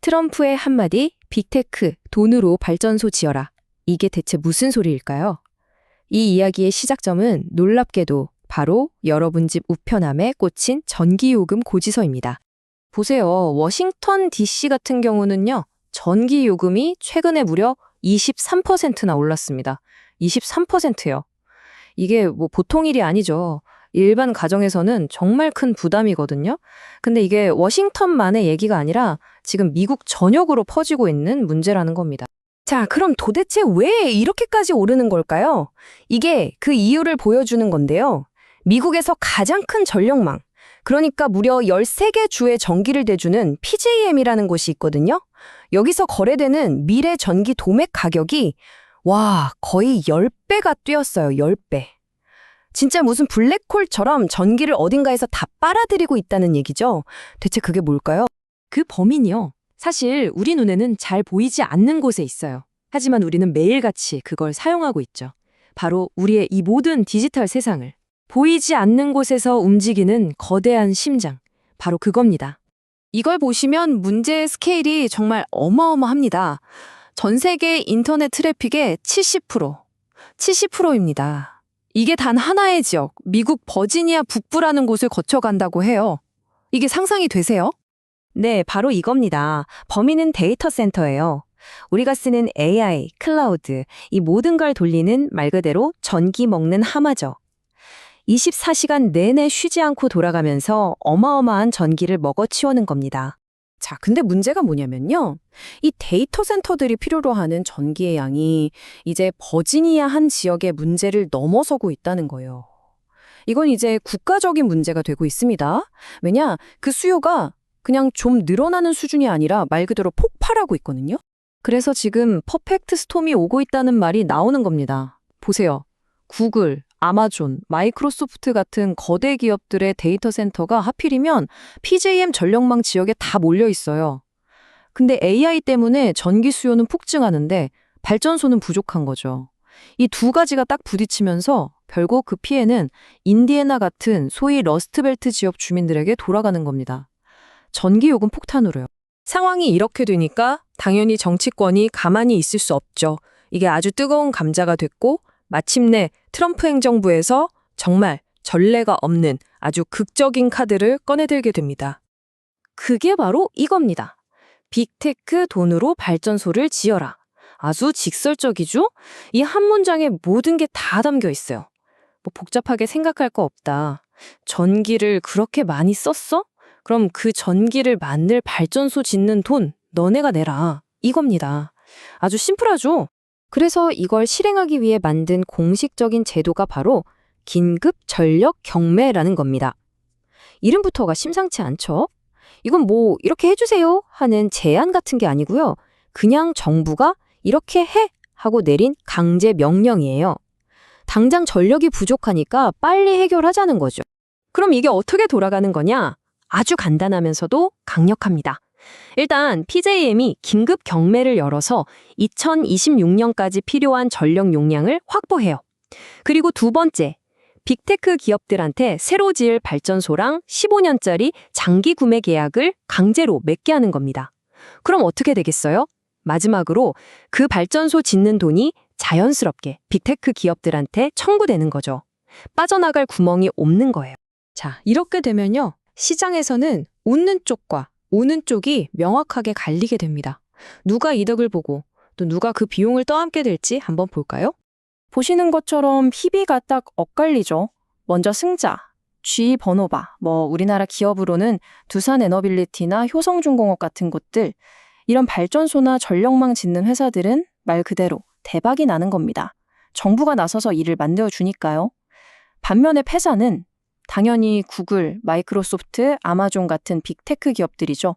트럼프의 한마디, 빅테크, 돈으로 발전소 지어라. 이게 대체 무슨 소리일까요? 이 이야기의 시작점은 놀랍게도 바로 여러분 집 우편함에 꽂힌 전기요금 고지서입니다. 보세요. 워싱턴 DC 같은 경우는요, 전기요금이 최근에 무려 23%나 올랐습니다. 23%요. 이게 뭐 보통 일이 아니죠. 일반 가정에서는 정말 큰 부담이거든요. 근데 이게 워싱턴만의 얘기가 아니라 지금 미국 전역으로 퍼지고 있는 문제라는 겁니다. 자, 그럼 도대체 왜 이렇게까지 오르는 걸까요? 이게 그 이유를 보여주는 건데요. 미국에서 가장 큰 전력망, 그러니까 무려 13개 주의 전기를 대주는 PJM이라는 곳이 있거든요. 여기서 거래되는 미래 전기 도매 가격이 거의 10배가 뛰었어요. 10배. 진짜 무슨 블랙홀처럼 전기를 어딘가에서 다 빨아들이고 있다는 얘기죠. 대체 그게 뭘까요? 그 범인이요. 사실 우리 눈에는 잘 보이지 않는 곳에 있어요. 하지만 우리는 매일같이 그걸 사용하고 있죠. 바로 우리의 이 모든 디지털 세상을 보이지 않는 곳에서 움직이는 거대한 심장. 바로 그겁니다. 이걸 보시면 문제의 스케일이 정말 어마어마합니다. 전 세계 인터넷 트래픽의 70%입니다. 이게 단 하나의 지역, 미국 버지니아 북부라는 곳을 거쳐간다고 해요. 이게 상상이 되세요? 네, 바로 이겁니다. 범인은 데이터 센터예요. 우리가 쓰는 AI, 클라우드, 이 모든 걸 돌리는 말 그대로 전기 먹는 하마죠. 24시간 내내 쉬지 않고 돌아가면서 어마어마한 전기를 먹어치우는 겁니다. 자, 근데 문제가 뭐냐면요. 이 데이터 센터들이 필요로 하는 전기의 양이 이제 버지니아 한 지역의 문제를 넘어서고 있다는 거예요. 이건 이제 국가적인 문제가 되고 있습니다. 왜냐, 그 수요가 그냥 좀 늘어나는 수준이 아니라 말 그대로 폭발하고 있거든요. 그래서 지금 퍼펙트 스톰이 오고 있다는 말이 나오는 겁니다. 보세요. 구글, 아마존, 마이크로소프트 같은 거대 기업들의 데이터 센터가 하필이면 PJM 전력망 지역에 다 몰려 있어요. 근데 AI 때문에 전기 수요는 폭증하는데 발전소는 부족한 거죠. 이 두 가지가 딱 부딪히면서 결국 그 피해는 인디애나 같은 소위 러스트벨트 지역 주민들에게 돌아가는 겁니다. 전기요금 폭탄으로요. 상황이 이렇게 되니까 당연히 정치권이 가만히 있을 수 없죠. 이게 아주 뜨거운 감자가 됐고 마침내 트럼프 행정부에서 정말 전례가 없는 아주 극적인 카드를 꺼내들게 됩니다. 그게 바로 이겁니다. 빅테크 돈으로 발전소를 지어라. 아주 직설적이죠? 이 한 문장에 모든 게 다 담겨 있어요. 뭐 복잡하게 생각할 거 없다. 전기를 그렇게 많이 썼어? 그럼 그 전기를 만들 발전소 짓는 돈 너네가 내라. 이겁니다. 아주 심플하죠? 그래서 이걸 실행하기 위해 만든 공식적인 제도가 바로 긴급 전력 경매라는 겁니다. 이름부터가 심상치 않죠? 이건 뭐 이렇게 해주세요 하는 제안 같은 게 아니고요. 그냥 정부가 이렇게 해 하고 내린 강제 명령이에요. 당장 전력이 부족하니까 빨리 해결하자는 거죠. 그럼 이게 어떻게 돌아가는 거냐? 아주 간단하면서도 강력합니다. 일단 PJM이 긴급 경매를 열어서 2026년까지 필요한 전력 용량을 확보해요. 그리고 두 번째, 빅테크 기업들한테 새로 지을 발전소랑 15년짜리 장기 구매 계약을 강제로 맺게 하는 겁니다. 그럼 어떻게 되겠어요? 마지막으로 그 발전소 짓는 돈이 자연스럽게 빅테크 기업들한테 청구되는 거죠. 빠져나갈 구멍이 없는 거예요. 자, 이렇게 되면요. 시장에서는 웃는 쪽과 우는 쪽이 명확하게 갈리게 됩니다. 누가 이득을 보고 또 누가 그 비용을 떠안게 될지 한번 볼까요? 보시는 것처럼 희비가 딱 엇갈리죠. 먼저 승자, G 번호바, 우리나라 기업으로는 두산에너빌리티나 효성중공업 같은 곳들, 이런 발전소나 전력망 짓는 회사들은 말 그대로 대박이 나는 겁니다. 정부가 나서서 일을 만들어주니까요. 반면에 패사는 당연히 구글, 마이크로소프트, 아마존 같은 빅테크 기업들이죠.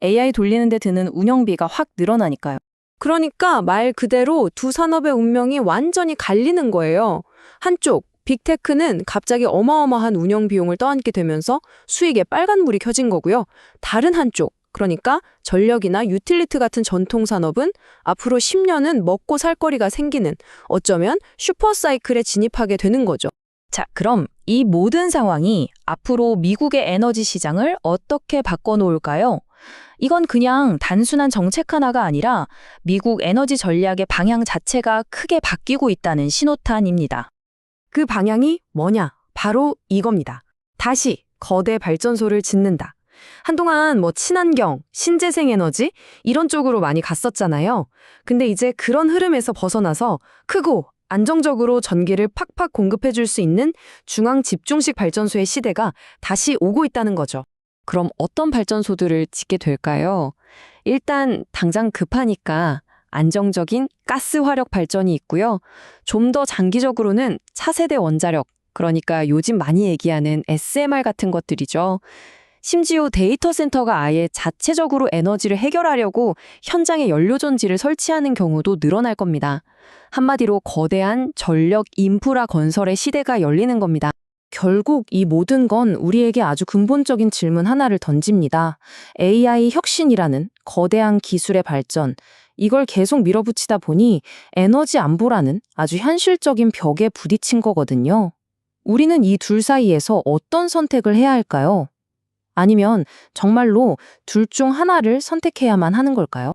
AI 돌리는 데 드는 운영비가 확 늘어나니까요. 그러니까 말 그대로 두 산업의 운명이 완전히 갈리는 거예요. 한쪽, 빅테크는 갑자기 어마어마한 운영 비용을 떠안게 되면서 수익에 빨간불이 켜진 거고요. 다른 한쪽, 그러니까 전력이나 유틸리티 같은 전통 산업은 앞으로 10년은 먹고 살 거리가 생기는 어쩌면 슈퍼사이클에 진입하게 되는 거죠. 자, 그럼 이 모든 상황이 앞으로 미국의 에너지 시장을 어떻게 바꿔놓을까요? 이건 그냥 단순한 정책 하나가 아니라 미국 에너지 전략의 방향 자체가 크게 바뀌고 있다는 신호탄입니다. 그 방향이 뭐냐? 바로 이겁니다. 다시 거대 발전소를 짓는다. 한동안 친환경, 신재생 에너지 이런 쪽으로 많이 갔었잖아요. 근데 이제 그런 흐름에서 벗어나서 크고 안정적으로 전기를 팍팍 공급해 줄 수 있는 중앙 집중식 발전소의 시대가 다시 오고 있다는 거죠. 그럼 어떤 발전소들을 짓게 될까요? 일단 당장 급하니까 안정적인 가스 화력 발전이 있고요. 좀 더 장기적으로는 차세대 원자력, 그러니까 요즘 많이 얘기하는 SMR 같은 것들이죠. 심지어 데이터 센터가 아예 자체적으로 에너지를 해결하려고 현장에 연료전지를 설치하는 경우도 늘어날 겁니다. 한마디로 거대한 전력 인프라 건설의 시대가 열리는 겁니다. 결국 이 모든 건 우리에게 아주 근본적인 질문 하나를 던집니다. AI 혁신이라는 거대한 기술의 발전, 이걸 계속 밀어붙이다 보니 에너지 안보라는 아주 현실적인 벽에 부딪힌 거거든요. 우리는 이 둘 사이에서 어떤 선택을 해야 할까요? 아니면 정말로 둘 중 하나를 선택해야만 하는 걸까요?